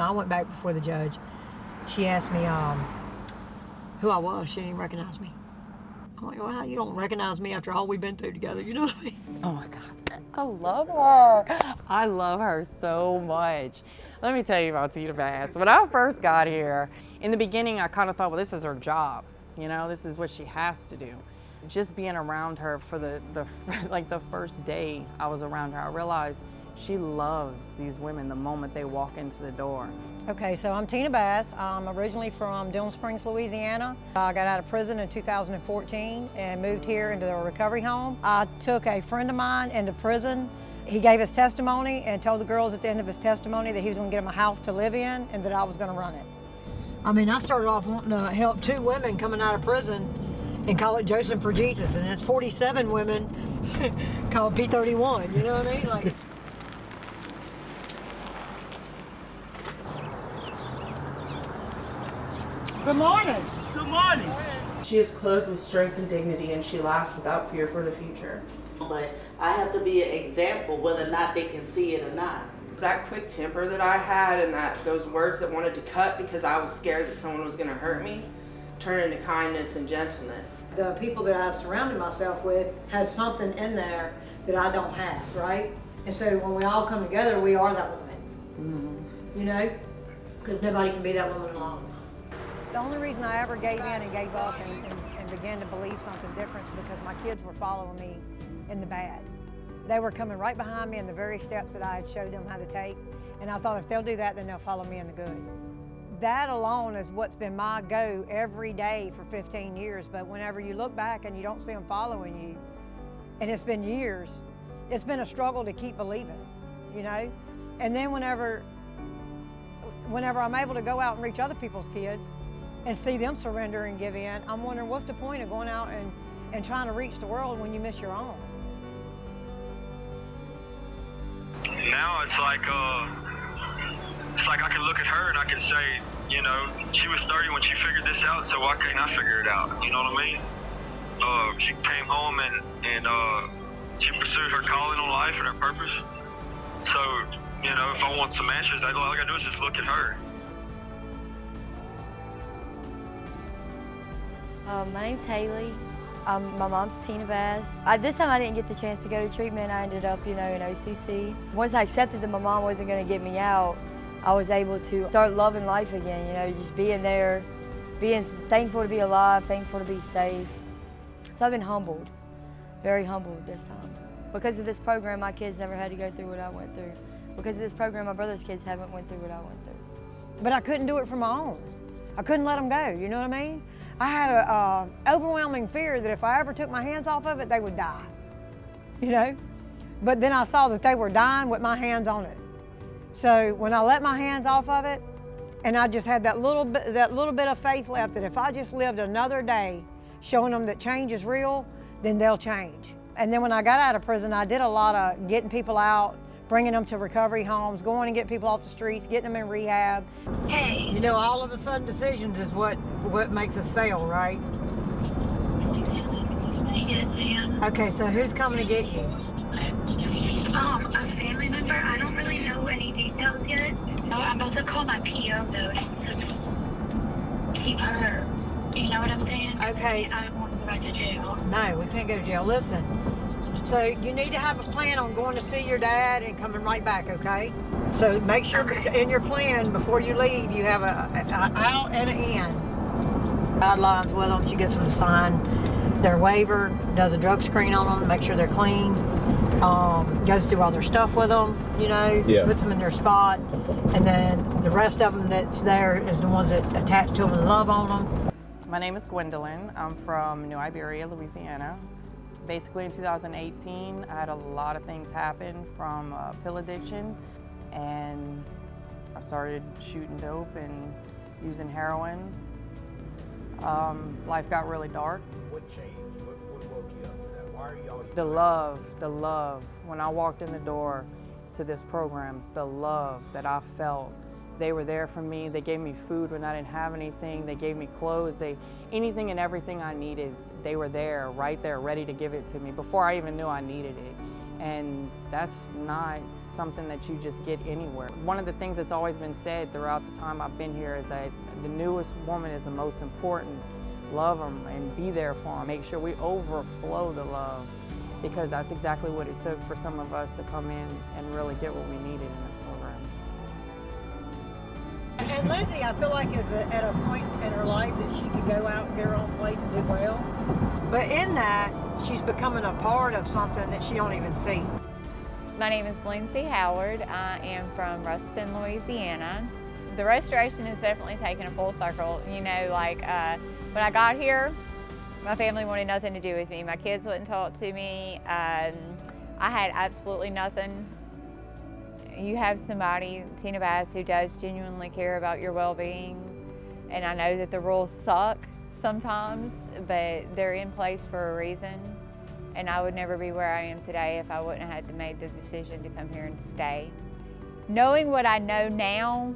I went back before the judge, she asked me who I was. She didn't even recognize me. I'm like, well, how you don't recognize me after all we've been through together? You know what I mean? Oh my God, I love her. I love her so much. Let me tell you about Tina Bass. When I first got here, in the beginning, I kind of thought, well, this is her job. You know, this is what she has to do. Just being around her for the first day I was around her, I realized she loves these women the moment they walk into the door. Okay, so I'm Tina Bass. I'm originally from Dillon Springs, Louisiana. I got out of prison in 2014 and moved here into a recovery home. I took a friend of mine into prison. He gave his testimony and told the girls at the end of his testimony that he was going to get them a house to live in and that I was going to run it. I mean, I started off wanting to help 2 women coming out of prison and call it Joseph for Jesus, and it's 47 women called P31, you know what I mean? Like. Good morning. Good morning. She is clothed with strength and dignity, and she laughs without fear for the future. But I have to be an example whether or not they can see it or not. That quick temper that I had and those words that wanted to cut because I was scared that someone was going to hurt me turned into kindness and gentleness. The people that I've surrounded myself with has something in there that I don't have, right? And so when we all come together, we are that woman. Mm-hmm. You know? Because nobody can be that woman alone. The only reason I ever gave in and gave up and began to believe something different is because my kids were following me in the bad. They were coming right behind me in the very steps that I had showed them how to take. And I thought if they'll do that, then they'll follow me in the good. That alone is what's been my go every day for 15 years. But whenever you look back and you don't see them following you, and it's been years, it's been a struggle to keep believing, you know? And then whenever I'm able to go out and reach other people's kids and see them surrender and give in, I'm wondering what's the point of going out and trying to reach the world when you miss your own? Now it's like I can look at her and I can say, you know, she was 30 when she figured this out, so why can't I figure it out? You know what I mean? She came home and she pursued her calling on life and her purpose. So, you know, if I want some answers, all I gotta do is just look at her. My name's Haley. My mom's Tina Bass. This time I didn't get the chance to go to treatment. I ended up, you know, in OCC. Once I accepted that my mom wasn't going to get me out, I was able to start loving life again, you know, just being there, being thankful to be alive, thankful to be safe. So I've been humbled, very humbled this time. Because of this program, my kids never had to go through what I went through. Because of this program, my brother's kids haven't went through what I went through. But I couldn't do it for my own. I couldn't let them go, you know what I mean? I had an overwhelming fear that if I ever took my hands off of it, they would die, you know? But then I saw that they were dying with my hands on it. So when I let my hands off of it, and I just had that little bit of faith left that if I just lived another day showing them that change is real, then they'll change. And then when I got out of prison, I did a lot of getting people out, bringing them to recovery homes, going and get people off the streets, getting them in rehab. Hey. You know, all of a sudden decisions is what makes us fail, right? Yes, ma'am. Okay, so who's coming to get you? A family member. I don't really know any details yet. No, I'm about to call my PO though, just to keep her. You know what I'm saying? Okay. I don't want to go back to jail. No, we can't go to jail. Listen, so you need to have a plan on going to see your dad and coming right back, okay? So make sure in your plan before you leave, you have an out and an in. Guidelines with them. She gets them to sign their waiver, does a drug screen on them, make sure they're clean, goes through all their stuff with them, you know, puts them in their spot, and then the rest of them that's there is the ones that attach to them and love on them. My name is Gwendolyn. I'm from New Iberia, Louisiana. Basically in 2018, I had a lot of things happen from pill addiction, and I started shooting dope and using heroin. Life got really dark. What changed? What woke you up to that? Why are y'all even... The love. When I walked in the door to this program, the love that I felt. They were there for me. They gave me food when I didn't have anything. They gave me clothes. Anything and everything I needed, they were there, right there, ready to give it to me before I even knew I needed it. And that's not something that you just get anywhere. One of the things that's always been said throughout the time I've been here is that the newest woman is the most important. Love them and be there for them. Make sure we overflow the love, because that's exactly what it took for some of us to come in and really get what we needed in the program. And Lindsay, I feel like is at a point in her life that she could go out and get her own place and do well. But in that, she's becoming a part of something that she don't even see. My name is Lindsay Howard. I am from Ruston, Louisiana. The restoration has definitely taken a full circle. You know, like when I got here, my family wanted nothing to do with me. My kids wouldn't talk to me. I had absolutely nothing. You have somebody, Tina Bass, who does genuinely care about your well-being. And I know that the rules suck sometimes, but they're in place for a reason. And I would never be where I am today if I wouldn't have had to make the decision to come here and stay. Knowing what I know now,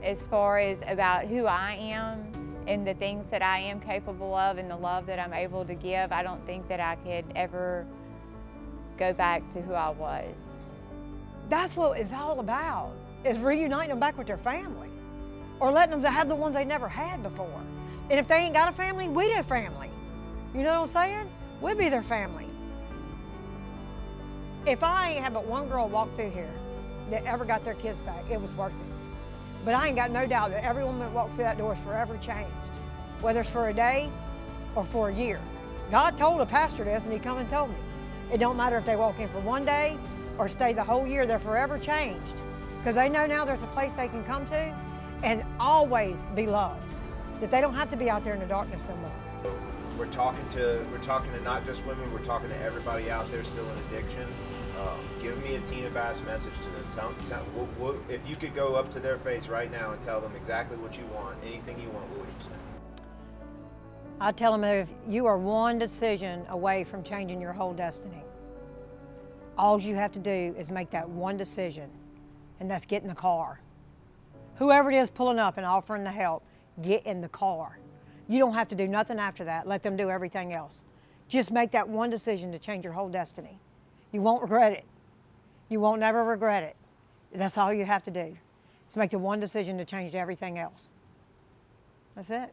as far as about who I am and the things that I am capable of and the love that I'm able to give, I don't think that I could ever go back to who I was. That's what it's all about, is reuniting them back with their family, or letting them have the ones they never had before. And if they ain't got a family, we their family. You know what I'm saying? We'll be their family. If I ain't had but one girl walk through here that ever got their kids back, it was worth it. But I ain't got no doubt that every woman that walks through that door is forever changed, whether it's for a day or for a year. God told a pastor this, and he come and told me. It don't matter if they walk in for one day or stay the whole year, they're forever changed. Because they know now there's a place they can come to and always be loved. That they don't have to be out there in the darkness no more. We're talking to not just women, we're talking to everybody out there still in addiction. Give me a Tina Bass message to them. If you could go up to their face right now and tell them exactly what you want, anything you want, what would you say? I tell them if you are one decision away from changing your whole destiny, all you have to do is make that one decision, and that's get in the car. Whoever it is pulling up and offering the help, get in the car. You don't have to do nothing after that. Let them do everything else. Just make that one decision to change your whole destiny. You won't regret it. You won't never regret it. That's all you have to do. Is make the one decision to change everything else. That's it.